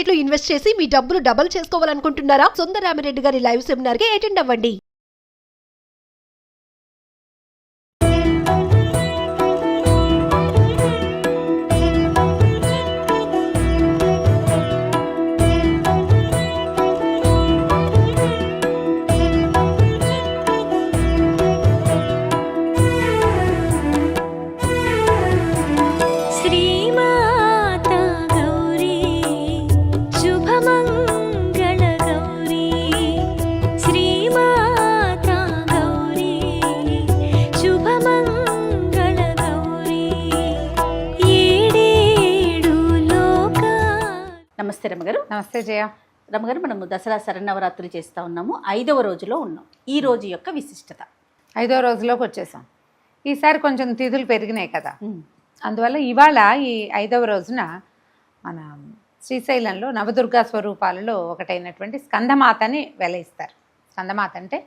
Market లో invest చేసి మీ డబ్బులు డబుల్ చేసుకోవాలనుకుంటున్నారా? సుందరరామిరెడ్డి గారి లైవ్ సెమినార్ కి అటెండ్ అవ్వండి. నమస్తే రమగారు. నమస్తే జయ. రమగారు, మనము దసరా శరన్నవరాత్రులు చేస్తూ ఉన్నాము. 5వ రోజులో ఉన్నాం. ఈ రోజు యొక్క విశిష్టత 5వ రోజులోకి వచ్చేసాం. ఈసారి కొంచెం తిథులు పెరిగినాయి కదా, అందువల్ల ఇవాళ ఈ 5వ రోజున మన శ్రీశైలంలో నవదుర్గా స్వరూపాలలో ఒకటైనటువంటి స్కందమాతని వెలయిస్తారు. స్కందమాత అంటే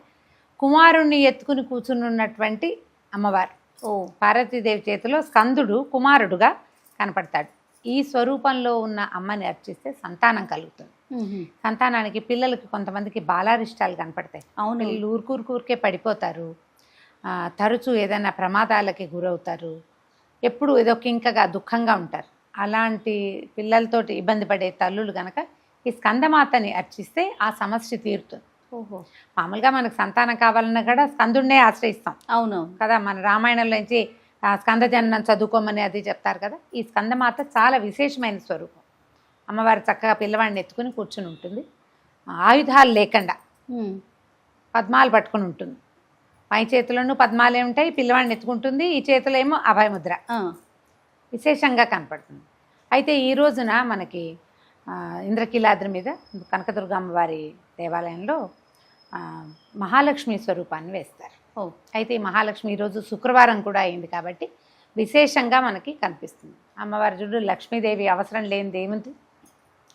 కుమారుణ్ణి ఎత్తుకుని కూర్చున్నటువంటి అమ్మవారు. పార్వతీదేవి చేతిలో స్కందుడు కుమారుడుగా కనపడతాడు. ఈ స్వరూపంలో ఉన్న అమ్మని అర్చిస్తే సంతానం కలుగుతుంది. సంతానానికి పిల్లలకి కొంతమందికి బాలారిష్టాలు కనపడతాయి. పిల్లలు ఊరికే పడిపోతారు, తరచూ ఏదైనా ప్రమాదాలకి గురవుతారు, ఎప్పుడు ఏదో కింకగా దుఃఖంగా ఉంటారు. అలాంటి పిల్లలతోటి ఇబ్బంది పడే తల్లులు కనుక ఈ స్కందమాతని అర్చిస్తే ఆ సమస్య తీరుతుంది. మామూలుగా మనకు సంతానం కావాలన్నా కూడా స్కందుడినే ఆశ్రయిస్తాం. అవును కదా, మన రామాయణంలో నుంచి స్కందజననం చదువుకోమని అది చెప్తారు కదా. ఈ స్కందమాత చాలా విశేషమైన స్వరూపం. అమ్మవారు చక్కగా పిల్లవాడిని ఎత్తుకుని కూర్చుని ఉంటుంది. ఆయుధాలు లేకుండా పద్మాలు పట్టుకుని ఉంటుంది. పై చేతులను పద్మాలే ఉంటాయి, పిల్లవాడిని ఎత్తుకుంటుంది. ఈ చేతిలో ఏమో అభయముద్ర విశేషంగా కనపడుతుంది. అయితే ఈ రోజున మనకి ఇంద్రకీలాద్రి మీద కనకదుర్గ అమ్మవారి దేవాలయంలో మహాలక్ష్మి స్వరూపాన్ని వేస్తారు. అయితే ఈ మహాలక్ష్మి ఈరోజు శుక్రవారం కూడా అయింది కాబట్టి విశేషంగా మనకి కనిపిస్తుంది. అమ్మవారి చూడు, లక్ష్మీదేవి అవసరం లేనిది ఏముంది,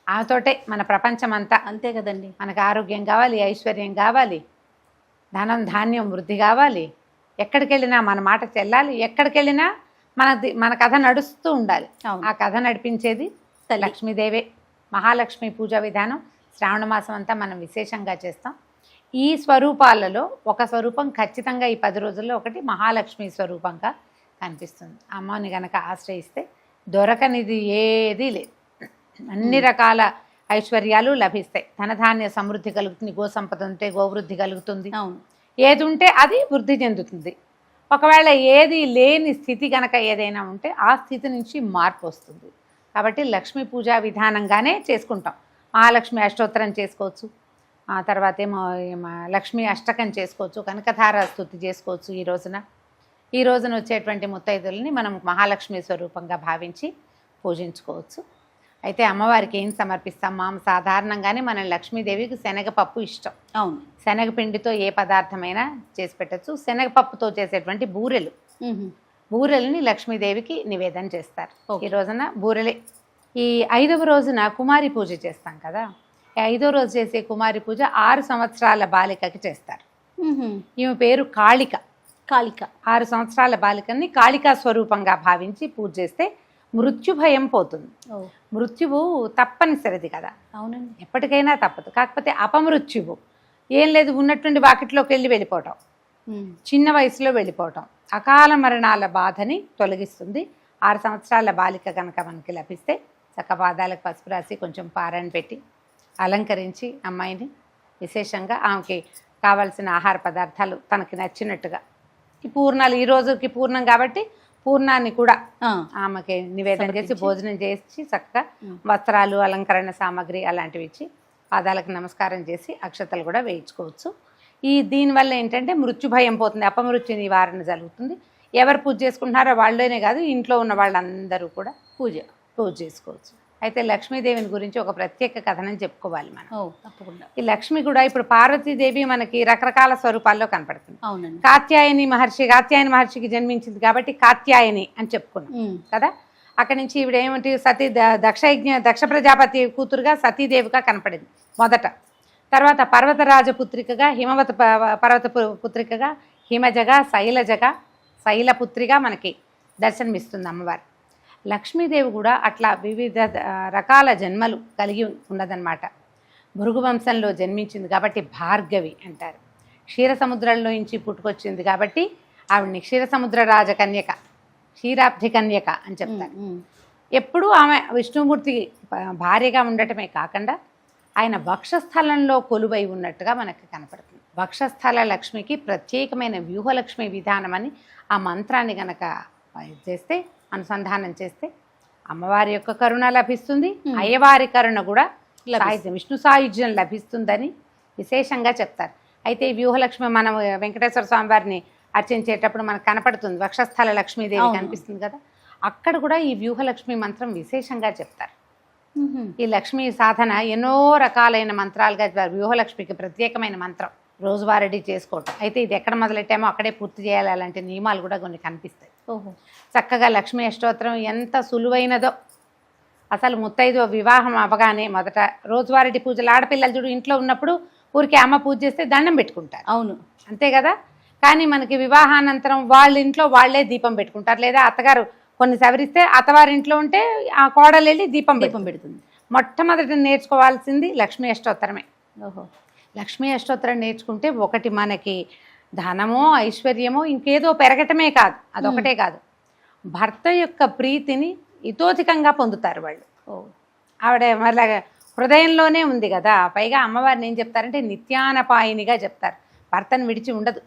ఆమెతోటే మన ప్రపంచం అంతా. అంతే కదండి. మనకు ఆరోగ్యం కావాలి, ఐశ్వర్యం కావాలి, ధనం ధాన్యం వృద్ధి కావాలి, ఎక్కడికి వెళ్ళినా మన మాట చెల్లాలి, ఎక్కడికి వెళ్ళినా మన కథ నడుస్తూ ఉండాలి. ఆ కథ నడిపించేది లక్ష్మీదేవే. మహాలక్ష్మి పూజా విధానం శ్రావణ మాసం అంతా మనం విశేషంగా చేస్తాం. ఈ స్వరూపాలలో ఒక స్వరూపం ఖచ్చితంగా ఈ 10 రోజుల్లో ఒకటి మహాలక్ష్మి స్వరూపంగా కనిపిస్తుంది. అమ్మని గనక ఆశ్రయిస్తే దొరకనిది ఏదీ లేదు. అన్ని రకాల ఐశ్వర్యాలు లభిస్తాయి. ధనధాన్య సమృద్ధి కలుగుతుంది, గోసంపద ఉంటే గోవృద్ధి కలుగుతుంది. ఏది ఉంటే అది వృద్ధి చెందుతుంది. ఒకవేళ ఏది లేని స్థితి కనుక ఏదైనా ఉంటే ఆ స్థితి నుంచి మార్పు వస్తుంది. కాబట్టి లక్ష్మీ పూజా విధానంగానే చేసుకుంటాం. మహాలక్ష్మి అష్టోత్తరం చేసుకోవచ్చు, ఆ తర్వాత ఏమో లక్ష్మీ అష్టకం చేసుకోవచ్చు, కనకధార స్తుతి చేసుకోవచ్చు. ఈ రోజున వచ్చేటువంటి ముత్తైదుల్ని మనం మహాలక్ష్మి స్వరూపంగా భావించి పూజించుకోవచ్చు. అయితే అమ్మవారికి ఏం సమర్పిస్తాం? సాధారణంగానే మనం లక్ష్మీదేవికి శనగపప్పు ఇష్టం. అవును, శనగపిండితో ఏ పదార్థమైనా చేసి పెట్టచ్చు. శనగపప్పుతో చేసేటువంటి బూరెల్ని లక్ష్మీదేవికి నివేదన చేస్తారు. ఈ రోజున బూరెలే. ఈ 5వ రోజున కుమారి పూజ చేస్తాం కదా. 5వ రోజు చేసే కుమారి పూజ 6 సంవత్సరాల బాలికకి చేస్తారు. ఈమె పేరు కాళిక. 6 సంవత్సరాల బాలికని కాళికా స్వరూపంగా భావించి పూజ చేస్తే మృత్యు భయం పోతుంది. మృత్యువు తప్పనిసరిది కదా. అవునండి, ఎప్పటికైనా తప్పదు. కాకపోతే అపమృత్యువు ఏం లేదు, ఉన్నటువంటి వాకిట్లోకి వెళ్ళిపోవటం, చిన్న వయసులో వెళ్ళిపోవటం, అకాల మరణాల బాధని తొలగిస్తుంది. 6 సంవత్సరాల బాలిక కనుక మనకి లభిస్తే చక్క పాదాలకు పసుపు రాసి కొంచెం పారాయణ పెట్టి అలంకరించి అమ్మాయిని విశేషంగా ఆమెకి కావాల్సిన ఆహార పదార్థాలు తనకి నచ్చినట్టుగా, ఈ పూర్ణాలు ఈ రోజుకి పూర్ణం కాబట్టి పూర్ణాన్ని కూడా ఆమెకి నివేదన చేసి భోజనం చేసి చక్కగా వస్త్రాలు, అలంకరణ సామాగ్రి అలాంటివి ఇచ్చి పాదాలకు నమస్కారం చేసి అక్షతలు కూడా వేయించుకోవచ్చు. దీనివల్ల ఏంటంటే మృత్యు భయం పోతుంది, అపమృత్యు నివారణ జరుగుతుంది. ఎవరు పూజ చేసుకుంటున్నారో వాళ్ళనే కాదు, ఇంట్లో ఉన్న వాళ్ళందరూ కూడా పూజ చేసుకోవచ్చు. అయితే లక్ష్మీదేవిని గురించి ఒక ప్రత్యేక కథనం చెప్పుకోవాలి మనం. తప్పకుండా. ఈ లక్ష్మి కూడా ఇప్పుడు పార్వతీదేవి మనకి రకరకాల స్వరూపాల్లో కనపడుతుంది. అవునండి. కాత్యాయని మహర్షికి జన్మించింది కాబట్టి కాత్యాయని అని చెప్పుకున్నాం కదా. అక్కడి నుంచి ఈవిడ ఏమిటి, దక్ష ప్రజాపతి కూతురుగా సతీదేవిగా కనపడింది మొదట. తర్వాత పర్వతరాజ పుత్రికగా, హిమవత పర్వత పుత్రికగా, హిమజగా, శైలపుత్రిగా మనకి దర్శనమిస్తుంది అమ్మవారు. లక్ష్మీదేవి కూడా అట్లా వివిధ రకాల జన్మలు కలిగి ఉన్నదన్నమాట. భృగు వంశంలో జన్మించింది కాబట్టి భార్గవి అంటారు. క్షీర సముద్రంలో నుంచి పుట్టుకొచ్చింది కాబట్టి ఆవిడని క్షీర సముద్ర రాజకన్యక, క్షీరాబ్ధి కన్యక అని చెప్తారు. ఎప్పుడూ ఆమె విష్ణుమూర్తి భార్యగా ఉండటమే కాకుండా ఆయన వక్షస్థలంలో కొలువై ఉన్నట్టుగా మనకు కనపడుతుంది. వక్షస్థల లక్ష్మికి ప్రత్యేకమైన వ్యూహలక్ష్మి విధానం అని ఆ మంత్రాన్ని గనక చేస్తే, అనుసంధానం చేస్తే అమ్మవారి యొక్క కరుణ లభిస్తుంది, అయ్యవారి కరుణ కూడా విష్ణు సాయుధ్యం లభిస్తుందని విశేషంగా చెప్తారు. అయితే ఈ వ్యూహలక్ష్మి మనం వెంకటేశ్వర స్వామి వారిని అర్చించేటప్పుడు మనకు కనపడుతుంది, వక్షస్థల లక్ష్మీదేవి కనిపిస్తుంది కదా, అక్కడ కూడా ఈ వ్యూహలక్ష్మి మంత్రం విశేషంగా చెప్తారు. ఈ లక్ష్మీ సాధన ఎన్నో రకాలైన మంత్రాలుగా వ్యూహలక్ష్మికి ప్రత్యేకమైన మంత్రం రోజువారీ చేసుకోవటం. అయితే ఇది ఎక్కడ మొదలెట్టామో అక్కడే పూర్తి చేయాలి, అలాంటి నియమాలు కూడా కొన్ని కనిపిస్తాయి. చక్కగా లక్ష్మీ అష్టోత్తరం ఎంత సులువైనదో. అసలు ముత్తైదు వివాహం అవ్వగానే మొదట రోజువారీ పూజలు, ఆడపిల్లలు చూడు ఇంట్లో ఉన్నప్పుడు ఊరికి అమ్మ పూజ చేస్తే దండం పెట్టుకుంటారు, అవును అంతే కదా. కానీ మనకి వివాహానంతరం వాళ్ళ ఇంట్లో వాళ్ళే దీపం పెట్టుకుంటారు, లేదా అత్తగారు కొన్ని సవరిస్తే అత్తవారింట్లో ఉంటే ఆ కోడలు వెళ్ళి దీపం పెడుతుంది. మొట్టమొదటి నేర్చుకోవాల్సింది లక్ష్మీ అష్టోత్తరమే. లక్ష్మీ అష్టోత్తరం నేర్చుకుంటే ఒకటి మనకి ధనమో ఐశ్వర్యమో ఇంకేదో పెరగటమే కాదు, అదొకటే కాదు, భర్త యొక్క ప్రీతిని ఇతోధికంగా పొందుతారు వాళ్ళు. ఆవిడ మళ్ళీ హృదయంలోనే ఉంది కదా. పైగా అమ్మవారిని ఏం చెప్తారంటే నిత్యానపాయినిగా చెప్తారు, భర్తను విడిచి ఉండదు.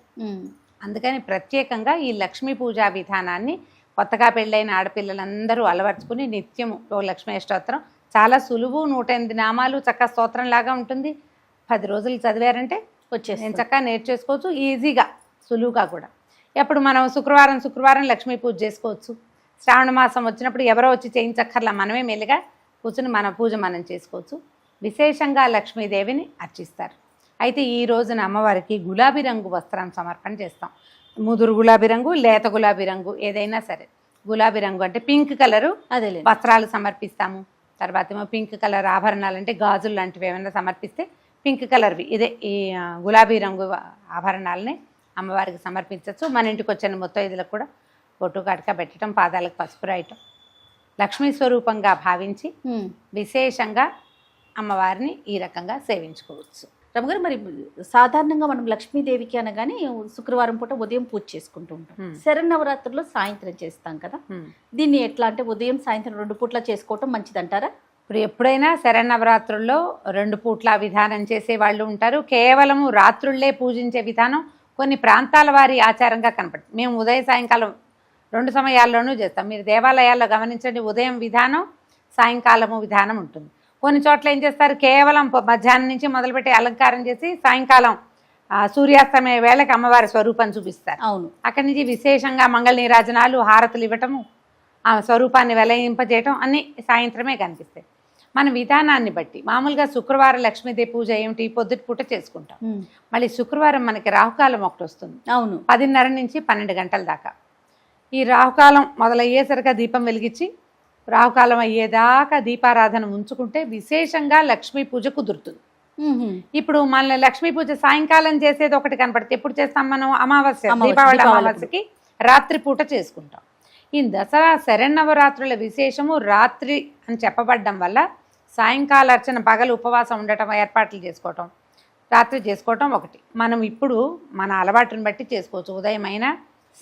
అందుకని ప్రత్యేకంగా ఈ లక్ష్మీ పూజా విధానాన్ని కొత్తగా పెళ్ళైన ఆడపిల్లలందరూ అలవర్చుకుని నిత్యము లక్ష్మీ అష్టోత్తరం చాలా సులువు, 108 నామాలు చక్కగా స్తోత్రం లాగా ఉంటుంది. 10 రోజులు చదివారంటే నేను చక్కగా నేర్చేసుకోవచ్చు, ఈజీగా సులువుగా కూడా. ఎప్పుడు మనం శుక్రవారం లక్ష్మీ పూజ చేసుకోవచ్చు. శ్రావణ మాసం వచ్చినప్పుడు ఎవరో వచ్చి చేయించక్కర్లా, మనమే మెల్లిగా కూర్చుని మన పూజ మనం చేసుకోవచ్చు. విశేషంగా లక్ష్మీదేవిని అర్చిస్తారు. అయితే ఈ రోజున అమ్మవారికి గులాబీ రంగు వస్త్రం సమర్పణ చేస్తాం. ముదురు గులాబీ రంగు, లేత గులాబీ రంగు ఏదైనా సరే. గులాబీ రంగు అంటే పింక్ కలరు అదే వస్త్రాలు సమర్పిస్తాము. తర్వాత ఏమో పింక్ కలర్ ఆభరణాలు అంటే గాజులు లాంటివి ఏమైనా సమర్పిస్తే పింక్ కలర్వి ఇదే ఈ గులాబీ రంగు ఆభరణాలని అమ్మవారికి సమర్పించవచ్చు. మన ఇంటికి వచ్చిన ముత్తైదులకు కూడా బొట్టు కటక పెట్టడం, పాదాలకు పసుపు రాయటం లక్ష్మీ స్వరూపంగా భావించి విశేషంగా అమ్మవారిని ఈ రకంగా సేవించుకోవచ్చు. రమగారు, మరి సాధారణంగా మనం లక్ష్మీదేవికి అనగానే శుక్రవారం పూట ఉదయం పూజ చేసుకుంటూ ఉంటాం. శరన్నవరాత్రుల్లో సాయంత్రం చేస్తాం కదా, దీన్ని ఎట్లా అంటే ఉదయం సాయంత్రం 2 పూట్ల చేసుకోవటం మంచిదంటారా? ఇప్పుడు ఎప్పుడైనా శరన్నవరాత్రుల్లో 2 పూట్ల విధానం చేసే వాళ్ళు ఉంటారు. కేవలము రాత్రుళ్లే పూజించే విధానం కొన్ని ప్రాంతాల వారి ఆచారంగా కనపడుతుంది. మేము ఉదయం సాయంకాలం 2 సమయాల్లోనూ చేస్తాం. మీరు దేవాలయాల్లో గమనించండి, ఉదయం విధానం సాయంకాలము విధానం ఉంటుంది. కొన్ని చోట్ల ఏం చేస్తారు, కేవలం మధ్యాహ్నం నుంచి మొదలుపెట్టి అలంకారం చేసి సాయంకాలం సూర్యాస్తమయ వేళకి అమ్మవారి స్వరూపం చూపిస్తారు. అవును, అక్కడి నుంచి విశేషంగా మంగళ నీరాజనాలు, హారతులు ఇవ్వటము, ఆ స్వరూపాన్ని వెలయింపజేయటం అన్నీ సాయంత్రమే కనిపిస్తాయి. మన విధానాన్ని బట్టి మామూలుగా శుక్రవారం లక్ష్మీదేవి పూజ ఏమిటి, పొద్దుటి పూట చేసుకుంటాం. మళ్ళీ శుక్రవారం మనకి రాహుకాలం ఒకటి వస్తుంది. అవును, 10:30 నుంచి 12 గంటల దాకా. ఈ రాహుకాలం మొదలయ్యేసరిగా దీపం వెలిగించి రాహుకాలం అయ్యేదాకా దీపారాధన ఉంచుకుంటే విశేషంగా లక్ష్మీ పూజ కుదురుతుంది. ఇప్పుడు మన లక్ష్మీ పూజ సాయంకాలం చేసేది ఒకటి కనపడుతుంది. ఎప్పుడు చేస్తాం మనం? అమావాస్య, దీపావళి అమావాస్యకి రాత్రి పూట చేసుకుంటాం. ఈ దసరా శరన్నవరాత్రుల విశేషము రాత్రి అని చెప్పబడ్డం వల్ల సాయంకాల అర్చన, పగలు ఉపవాసం ఉండటం, ఏర్పాట్లు చేసుకోవటం, రాత్రి చేసుకోవటం ఒకటి. మనం ఇప్పుడు మన అలవాటుని బట్టి చేసుకోవచ్చు, ఉదయం అయినా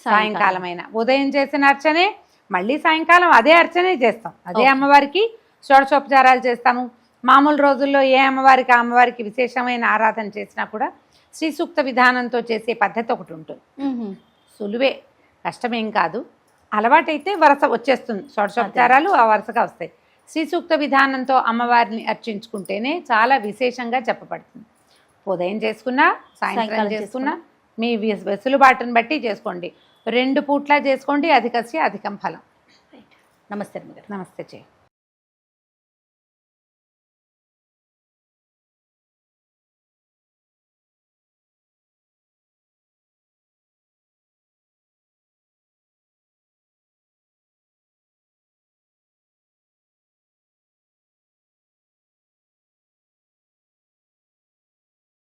సాయంకాలం అయినా. ఉదయం చేసిన అర్చనే మళ్ళీ సాయంకాలం అదే అర్చనే చేస్తాం, అదే అమ్మవారికి షోడశోపచారాలు చేస్తాము. మామూలు రోజుల్లో ఏ అమ్మవారికి ఆ అమ్మవారికి విశేషమైన ఆరాధన చేసినా కూడా శ్రీ సూక్త విధానంతో చేసే పద్ధతి ఒకటి ఉంటుంది. సులువే, కష్టమేం కాదు. అలవాటైతే వరుస వచ్చేస్తుంది, షోడశోపచారాలు ఆ వరుసగా వస్తాయి. శ్రీ సూక్త విధానంతో అమ్మవారిని అర్చించుకుంటేనే చాలా విశేషంగా చెప్పబడుతుంది. ఉదయం చేసుకున్నా సాయంత్రం చేసుకున్నా మీ వెసులుబాటును బట్టి చేసుకోండి. 2 పూట్ల చేసుకోండి, అధికస్య అధికం ఫలం. నమస్తే. నమస్తే చేయి.